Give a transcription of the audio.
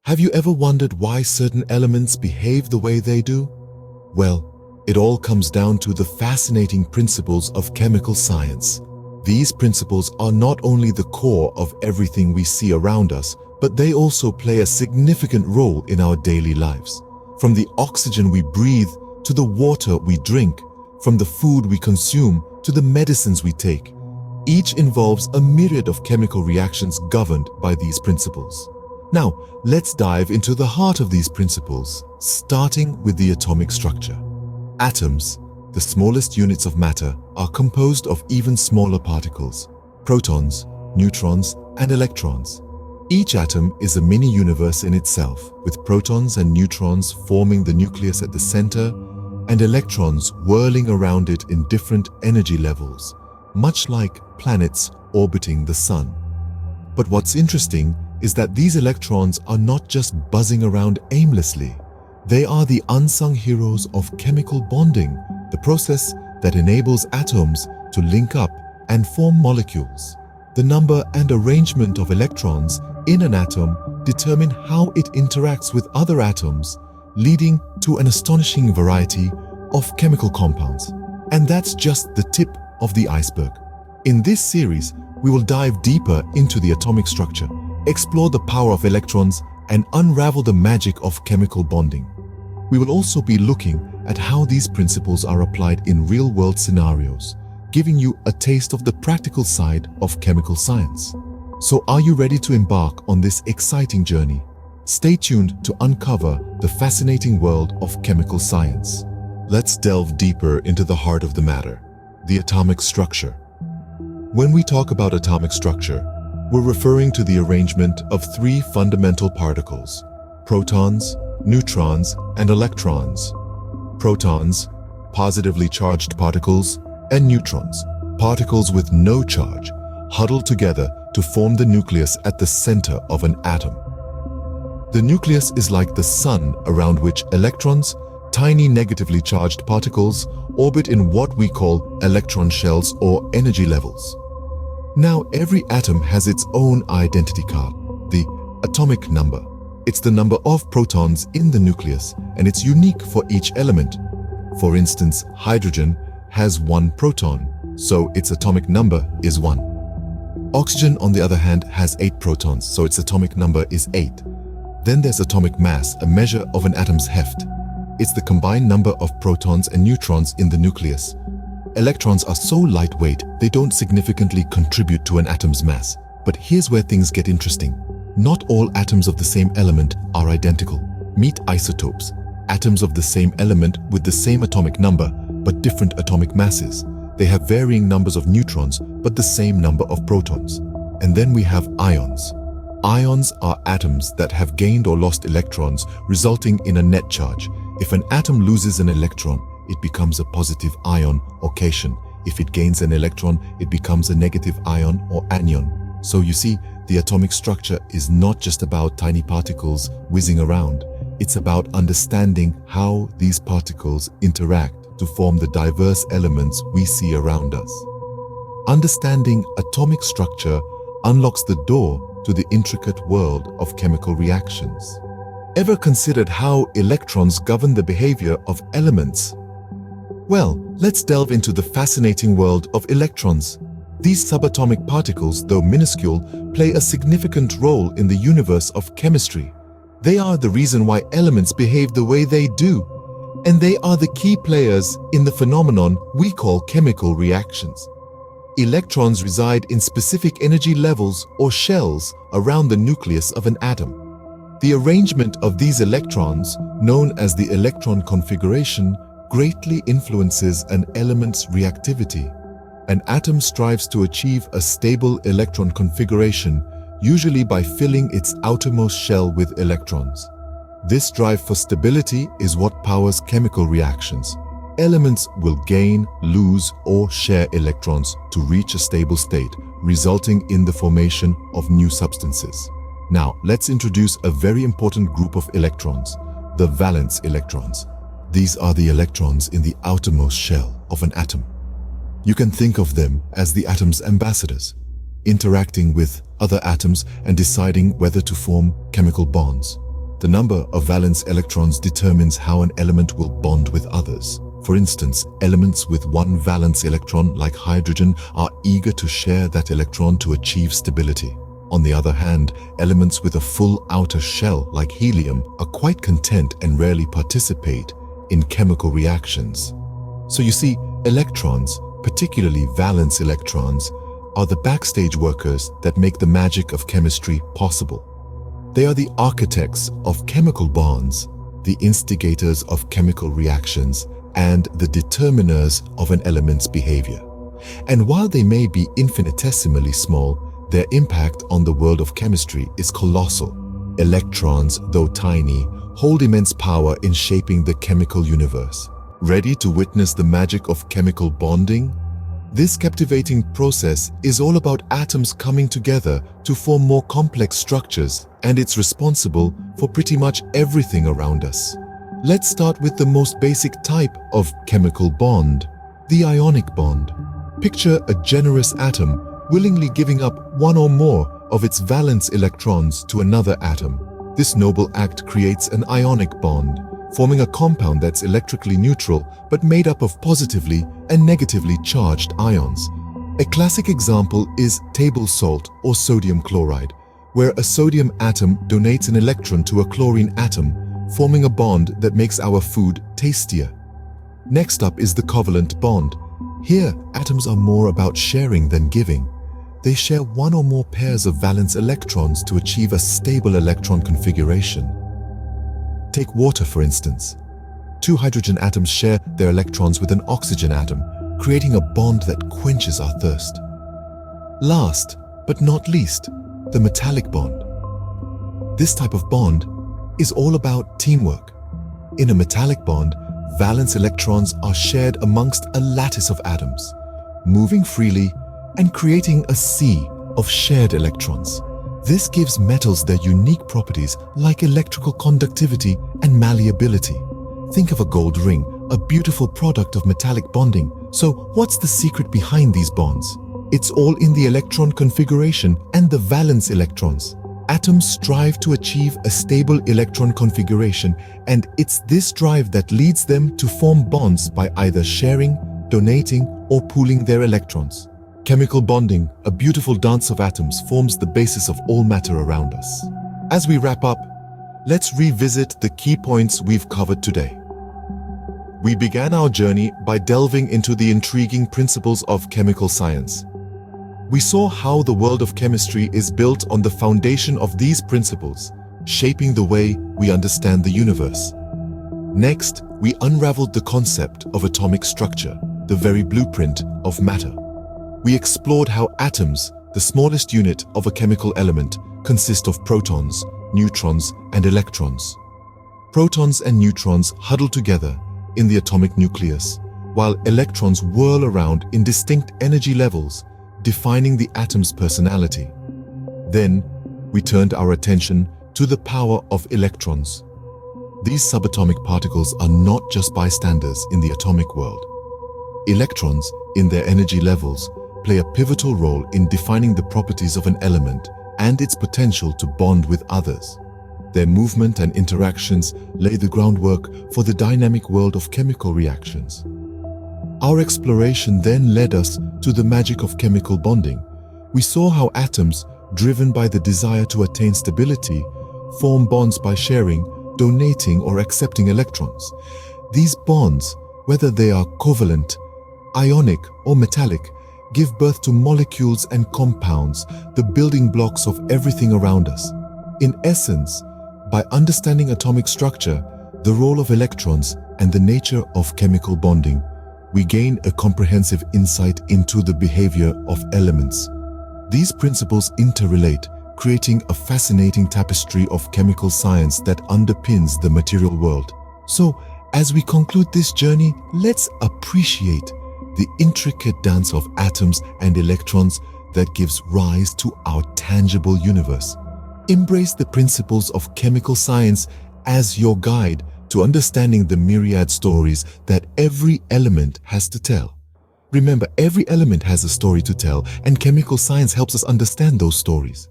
Have you ever wondered why certain elements behave the way they do? Well, it all comes down to the fascinating principles of chemical science. These principles are not only the core of everything we see around us, but they also play a significant role in our daily lives. From the oxygen we breathe to the water we drink, from the food we consume to the medicines we take, each involves a myriad of chemical reactions governed by these principles. Now, let's dive into the heart of these principles, starting with the atomic structure. Atoms, the smallest units of matter, are composed of even smaller particles: protons, neutrons, and electrons. Each atom is a mini-universe in itself, with protons and neutrons forming the nucleus at the center and electrons whirling around it in different energy levels, much like planets orbiting the sun. But what's interesting is that these electrons are not just buzzing around aimlessly. They are the unsung heroes of chemical bonding, the process that enables atoms to link up and form molecules. The number and arrangement of electrons in an atom determine how it interacts with other atoms, leading to an astonishing variety of chemical compounds. And that's just the tip of the iceberg. In this series, we will dive deeper into the atomic structure, explore the power of electrons, and unravel the magic of chemical bonding. We will also be looking at how these principles are applied in real-world scenarios, giving you a taste of the practical side of chemical science. So are you ready to embark on this exciting journey? Stay tuned to uncover the fascinating world of chemical science. Let's delve deeper into the heart of the matter, the atomic structure. When we talk about atomic structure, we're referring to the arrangement of three fundamental particles: protons, neutrons, and electrons. Protons, positively charged particles, and neutrons, particles with no charge, huddle together to form the nucleus at the center of an atom. The nucleus is like the sun around which electrons, tiny negatively charged particles, orbit in what we call electron shells or energy levels. Now, every atom has its own identity card, the atomic number. It's the number of protons in the nucleus, and it's unique for each element. For instance, hydrogen has 1 proton, so its atomic number is 1. Oxygen, on the other hand, has 8 protons, so its atomic number is 8. Then there's atomic mass, a measure of an atom's heft. It's the combined number of protons and neutrons in the nucleus. Electrons are so lightweight, they don't significantly contribute to an atom's mass. But here's where things get interesting. Not all atoms of the same element are identical. Meet isotopes, atoms of the same element with the same atomic number, but different atomic masses. They have varying numbers of neutrons, but the same number of protons. And then we have ions. Ions are atoms that have gained or lost electrons, resulting in a net charge. If an atom loses an electron, it becomes a positive ion or cation. If it gains an electron, it becomes a negative ion or anion. So you see, the atomic structure is not just about tiny particles whizzing around. It's about understanding how these particles interact to form the diverse elements we see around us. Understanding atomic structure unlocks the door to the intricate world of chemical reactions. Ever considered how electrons govern the behavior of elements? Well, let's delve into the fascinating world of electrons. These subatomic particles, though minuscule, play a significant role in the universe of chemistry. They are the reason why elements behave the way they do, and they are the key players in the phenomenon we call chemical reactions. Electrons reside in specific energy levels or shells around the nucleus of an atom. The arrangement of these electrons, known as the electron configuration, greatly influences an element's reactivity. An atom strives to achieve a stable electron configuration, usually by filling its outermost shell with electrons. This drive for stability is what powers chemical reactions. Elements will gain, lose, or share electrons to reach a stable state, resulting in the formation of new substances. Now, let's introduce a very important group of electrons, the valence electrons. These are the electrons in the outermost shell of an atom. You can think of them as the atom's ambassadors, interacting with other atoms and deciding whether to form chemical bonds. The number of valence electrons determines how an element will bond with others. For instance, elements with one valence electron, like hydrogen, are eager to share that electron to achieve stability. On the other hand, elements with a full outer shell, like helium, are quite content and rarely participate in chemical reactions. So you see, electrons, particularly valence electrons, are the backstage workers that make the magic of chemistry possible. They are the architects of chemical bonds, the instigators of chemical reactions, and the determiners of an element's behavior. And while they may be infinitesimally small, their impact on the world of chemistry is colossal. Electrons, though tiny, hold immense power in shaping the chemical universe. Ready to witness the magic of chemical bonding? This captivating process is all about atoms coming together to form more complex structures, and it's responsible for pretty much everything around us. Let's start with the most basic type of chemical bond, the ionic bond. Picture a generous atom willingly giving up one or more of its valence electrons to another atom. This noble act creates an ionic bond, forming a compound that's electrically neutral but made up of positively and negatively charged ions. A classic example is table salt or sodium chloride, where a sodium atom donates an electron to a chlorine atom, forming a bond that makes our food tastier. Next up is the covalent bond. Here, atoms are more about sharing than giving. They share one or more pairs of valence electrons to achieve a stable electron configuration. Take water, for instance. Two hydrogen atoms share their electrons with an oxygen atom, creating a bond that quenches our thirst. Last, but not least, the metallic bond. This type of bond is all about teamwork. In a metallic bond, valence electrons are shared amongst a lattice of atoms, moving freely and creating a sea of shared electrons. This gives metals their unique properties like electrical conductivity and malleability. Think of a gold ring, a beautiful product of metallic bonding. So what's the secret behind these bonds? It's all in the electron configuration and the valence electrons. Atoms strive to achieve a stable electron configuration, and it's this drive that leads them to form bonds by either sharing, donating, or pooling their electrons. Chemical bonding, a beautiful dance of atoms, forms the basis of all matter around us. As we wrap up, let's revisit the key points we've covered today. We began our journey by delving into the intriguing principles of chemical science. We saw how the world of chemistry is built on the foundation of these principles, shaping the way we understand the universe. Next, we unraveled the concept of atomic structure, the very blueprint of matter. We explored how atoms, the smallest unit of a chemical element, consist of protons, neutrons, and electrons. Protons and neutrons huddle together in the atomic nucleus, while electrons whirl around in distinct energy levels, defining the atom's personality. Then, we turned our attention to the power of electrons. These subatomic particles are not just bystanders in the atomic world. Electrons, in their energy levels, play a pivotal role in defining the properties of an element and its potential to bond with others. Their movement and interactions lay the groundwork for the dynamic world of chemical reactions. Our exploration then led us to the magic of chemical bonding. We saw how atoms, driven by the desire to attain stability, form bonds by sharing, donating, or accepting electrons. These bonds, whether they are covalent, ionic, or metallic, give birth to molecules and compounds, the building blocks of everything around us. In essence, by understanding atomic structure, the role of electrons, and the nature of chemical bonding, we gain a comprehensive insight into the behavior of elements. These principles interrelate, creating a fascinating tapestry of chemical science that underpins the material world. So, as we conclude this journey, let's appreciate the intricate dance of atoms and electrons that gives rise to our tangible universe. Embrace the principles of chemical science as your guide to understanding the myriad stories that every element has to tell. Remember, every element has a story to tell, and chemical science helps us understand those stories.